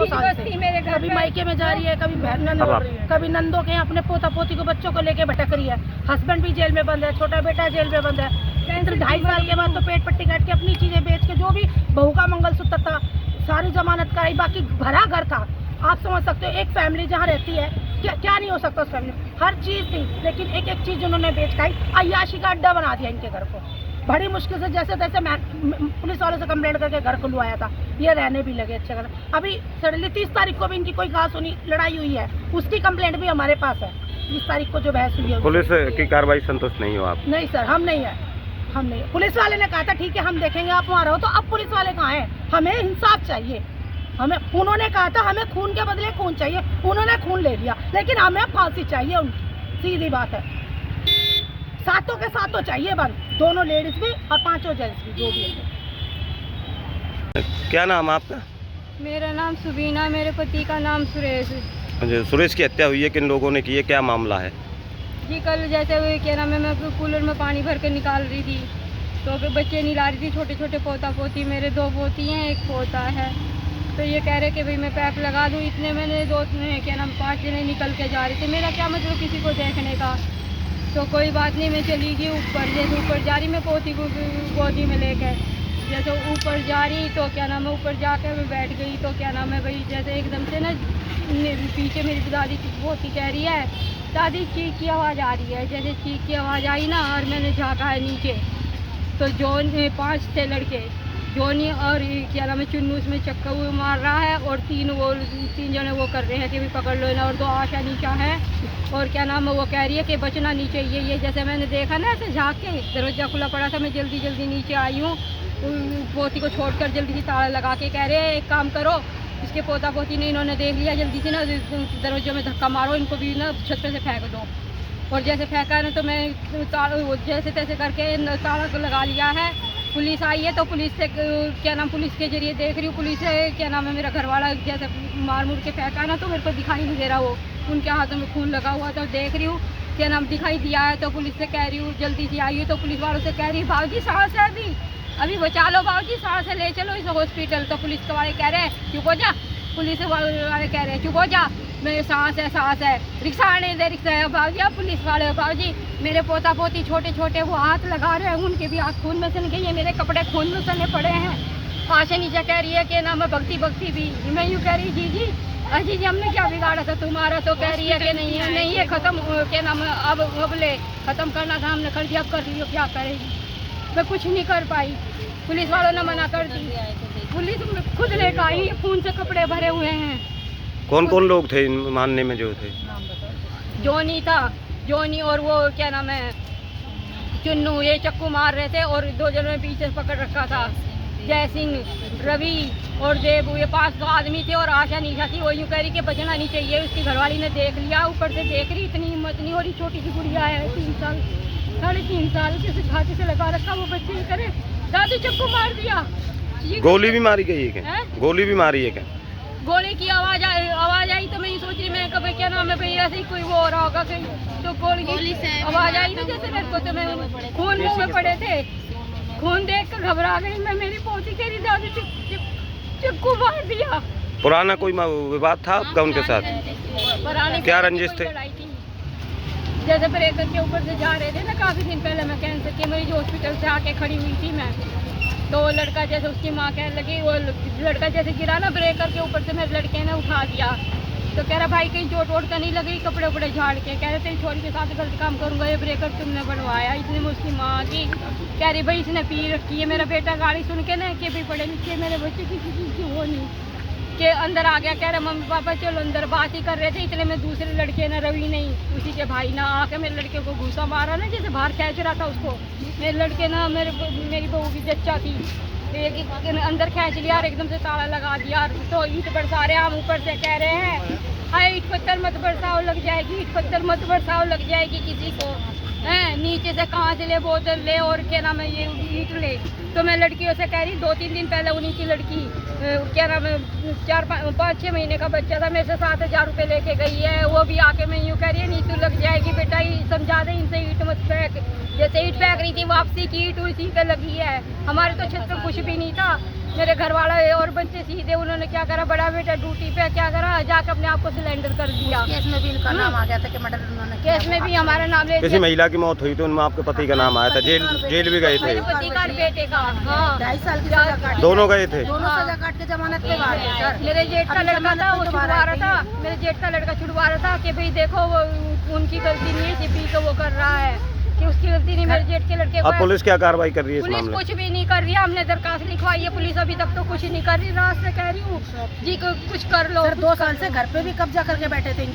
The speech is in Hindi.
2 साल से। कभी मायके में जा रही है, कभी कभी नंदों के अपने पोता पोती को बच्चों को लेके भटक रही है। हस्बैंड भी जेल में बंद है, छोटा बेटा जेल में बंद है। 2.5 साल के बाद तो पेट पट्टी काट के अपनी चीजें बेच के, जो भी बहू का मंगलसूत्र था सारी जमानत कराई, बाकी भरा घर था। आप समझ सकते हो एक फैमिली जहाँ रहती है क्या नहीं हो सकता उस फैमिली में, हर चीज थी, लेकिन एक एक चीज उन्होंने बेच खाई। अय्याशी का अड्डा बना दिया इनके घर को। बड़ी मुश्किल से जैसे तैसे मैं पुलिस वालों से कंप्लेंट करके घर खुलवाया था, ये रहने भी लगे अच्छे घर। अभी सडनली 30 तारीख को भी इनकी कोई कहा सुनी लड़ाई हुई है, उसकी कंप्लेंट भी हमारे पास है। 30 तारीख को जो बहस हुई है, पुलिस की कार्रवाई संतुष्ट नहीं हो आप? नहीं सर, हम नहीं है, हम नहीं। पुलिस वाले ने कहा था ठीक है हम देखेंगे, आप वहाँ रहो। तो अब पुलिस वाले कहाँ हैं? हमें इंसाफ चाहिए। हमें, उन्होंने कहा था हमें खून के बदले खून चाहिए, उन्होंने खून ले लिया, लेकिन हमें फांसी चाहिए उनकी, सीधी बात है। सातों के सातों चाहिए बंद, दोनों लेडीज भी और 5 जेंट्स भी, जो भी है। क्या नाम आपका? मेरा नाम सुबीना, मेरे पति का नाम सुरेश। सुरेश की हत्या हुई है, किन लोगों ने की है, क्या मामला है? जी कल जैसे क्या नाम है, मैं कूलर में पानी भर के निकाल रही थी, तो बच्चे नहीं ला रही थी, छोटे छोटे पोता पोती, मेरे 2 पोती हैं, 1 पोता है। तो ये कह रहे कि भाई मैं पैप लगा दूँ, इतने मैंने 5 जने निकल के जा रहे थे। मेरा क्या मतलब किसी को देखने का। तो कोई बात नहीं, मैं चली गई ऊपर। जैसे ऊपर जा रही मैं पोती को गोदी में लेकर, जैसे ऊपर जा रही तो क्या नाम है, ऊपर जाकर मैं बैठ गई। तो क्या नाम है भाई, जैसे एकदम से ना पीछे मेरी दादी की पोती कह रही है, दादी चीख की आवाज़ आ रही है। जैसे चीख की आवाज़ आई ना, और मैंने झाँका है नीचे, तो जोन 5 थे लड़के, जोनी और क्या नाम है चुन्नू उसमें चक्का हुए मार रहा है, और 3 जने वो कर रहे हैं कि भी पकड़ लो ना, और 2 आशा नीचा है। और क्या नाम है वो कह रही है कि बचना नहीं चाहिए। ये जैसे मैंने देखा ना ऐसे झाँक के, दरवाजा खुला पड़ा था, मैं जल्दी जल्दी नीचे आई हूँ, पोती को छोड़कर जल्दी से ताला लगा के कह रहे हैं एक काम करो, इसके पोता पोती ने इन्होंने देख लिया, जल्दी से ना दरवाजे में धक्का मारो, इनको भी ना छत पे से फेंक दो। और जैसे फेंका ना तो मैं जैसे तैसे करके ताला लगा लिया है। पुलिस आई है तो पुलिस से क्या नाम, पुलिस के जरिए देख रही हूँ, पुलिस से क्या नाम है मेरा घरवाला जैसे मार मुर के फेंका ना, तो मेरे को दिखाई नहीं दे रहा, वो उनके हाथों में खून लगा हुआ था। देख रही हूँ क्या नाम दिखाई दिया है, तो पुलिस से कह रही हूँ जल्दी से आई हूँ। तो पुलिस वालों से कह रही बाबूजी सांस है, अभी बचा लो बाबूजी, सांस है, ले चलो इसे हॉस्पिटल। तो पुलिस वाले कह रहे हैं चुप हो जा, पुलिस वाले कह रहे हैं चुप हो जा, मेरे सांस है, रिक्शा आने दे, रिक्शा है बाबूजी। अब पुलिस वाले बाबूजी मेरे पोता पोती छोटे छोटे वो हाथ लगा रहे हैं, उनके भी हाथ खून में सन गई है, मेरे कपड़े खून में सने पड़े हैं। आशा नीचे कह रही है कि नाम है भक्ति भी, मैं यूँ कह रही जी अजी जी हमने क्या बिगाड़ा था तुम्हारा। तो कह रही है कि नहीं ये ख़त्म क्या नाम है, अब ले ख़त्म करना था हमने कर दिया, अब कर लियो, क्या करेगी। मैं कुछ नहीं कर पाई, पुलिस वालों ने मना कर दी, पुलिस खुद लेकर आई, खून से कपड़े भरे हुए हैं। कौन कौन लोग थे मानने में जो थे? जोनी था, जोनी और वो क्या नाम है चुन्नू, ये चक्कू मार रहे थे, और 2 जनों ने पीछे पकड़ रखा था, जय सिंह, रवि और देव, ये 5 आदमी थे। और आशा नीचा थी, वो यूँ कह रही कि बचना नहीं चाहिए, उसकी घरवाली ने देख लिया, ऊपर से देख रही, इतनी हिम्मत नहीं हो रही, छोटी सी गुड़िया है 3 साल 3.5 साल के, घाटी से लगा रखा, वो बच्चे करे दादी चक्कू मार दिया। गोली भी मारी गई है क्या? गोली भी मारी है क्या? गोली की आवाज़ आई तो मैं ये सोच रही, मैं कभी क्या नाम है भाई ऐसे ही कोई वो हो रहा होगा कहीं, तो गोली से आवाज़ आई ना जैसे मेरे को, तो मैं खून मुँह में पड़े थे, खून देख कर घबरा गई मैं। मेरी पोती कह रही दादी चक्कू मार दिया। पुराना कोई विवाद था आपका उनके साथ? क्या रंजिश थे? जैसे ब्रेकर के ऊपर से जा रहे थे ना, काफ़ी दिन पहले मैं कैंसर के मरीज हॉस्पिटल से आके खड़ी हुई थी मैं, तो वो लड़का जैसे उसकी माँ कहने लगी, वो लड़का जैसे गिरा ना ब्रेकर के ऊपर से, मेरे लड़के ने उठा दिया। तो कह रहा भाई कहीं चोट वोट तो नहीं लगी, कपड़े उपड़े झाड़ के, कह रहे तेरी छोरी के साथ गलत काम करूँगा, ये ब्रेकर तुमने बनवाया। इसने में उसकी माँ की कह रही भाई इसने पी रखी है। मेरा बेटा गाड़ी सुन के ना कि भाई पढ़े लिखे मेरे बच्चे किसी चीज़ की वो नहीं, के अंदर आ गया, कह रहे मम्मी पापा चलो अंदर, बात ही कर रहे थे, इतने में दूसरे लड़के ने, रवि नहीं उसी के भाई ना आके मेरे लड़के को घूसा मारा ना, जैसे बाहर खींच रहा था उसको, मेरे लड़के ना मेरी बहू की जच्चा थी, अंदर खींच लिया और एकदम से ताला लगा दिया। तो ईट बरसा रहे, हम ऊपर से कह रहे हैं अरे ईट पत्थर मत बरसाओ लग जाएगी, ईट पत्थर मत बरसाओ लग जाएगी किसी को, हैं नीचे से कहाँ से ले, बोतल ले और क्या नाम है ये ईट ले। तो मैं लड़कियों से कह रही, 2-3 दिन पहले उन्हीं की लड़की क्या नाम है 4-5-6 महीने का बच्चा था, मेरे से 7,000 रुपये लेके गई है, वो भी आके मैं यूँ कह रही है नीतू लग जाएगी बेटा, ही समझा दे इनसे ईट मत फेंक, जैसे ईट फेंक रही थी वापसी की ईट उसी पे लगी है, हमारे तो छत पे कुछ भी नहीं था, मेरे घर वाला और बच्चे सीधे उन्होंने क्या करा, बड़ा बेटा ड्यूटी पे क्या करा, जाकर अपने आप को सिलेंडर कर दिया। केस में भी इनका नाम आ गया था कि मर्डर उन्होंने किया। केस में भी हमारा नाम ले किसी महिला की मौत हुई तो उनमें आपके पति का नाम आया था, जेल भी गए थे, मेरे पति का और बेटे का। हाँ 2.5 साल की सजा काटी। दोनों गए थे। दोनों सजा काट के जमानत पे बाहर है सर। मेरे जेठ का अभी लड़का था, वो जमानत पे तो बाहर छुड़वा रहा आए था, थे। मेरे जेठ का लड़का छुड़वा रहा था कि भाई देखो वो उनकी गलती नहीं है, सिपी को वो कर रहा है कि उसकी गलती नहीं, मेरे जेठ के लड़के को अब है। पुलिस क्या कार्रवाई कर रही है इस पुलिस मामले में? कुछ भी नहीं कर रही है, हमने दरखास्त लिखवाई है, पुलिस अभी तक तो कुछ नहीं कर रही। रात से कह रही हूँ जी कुछ कर लो। सर 2 साल से घर पे भी कब्जा करके बैठे थे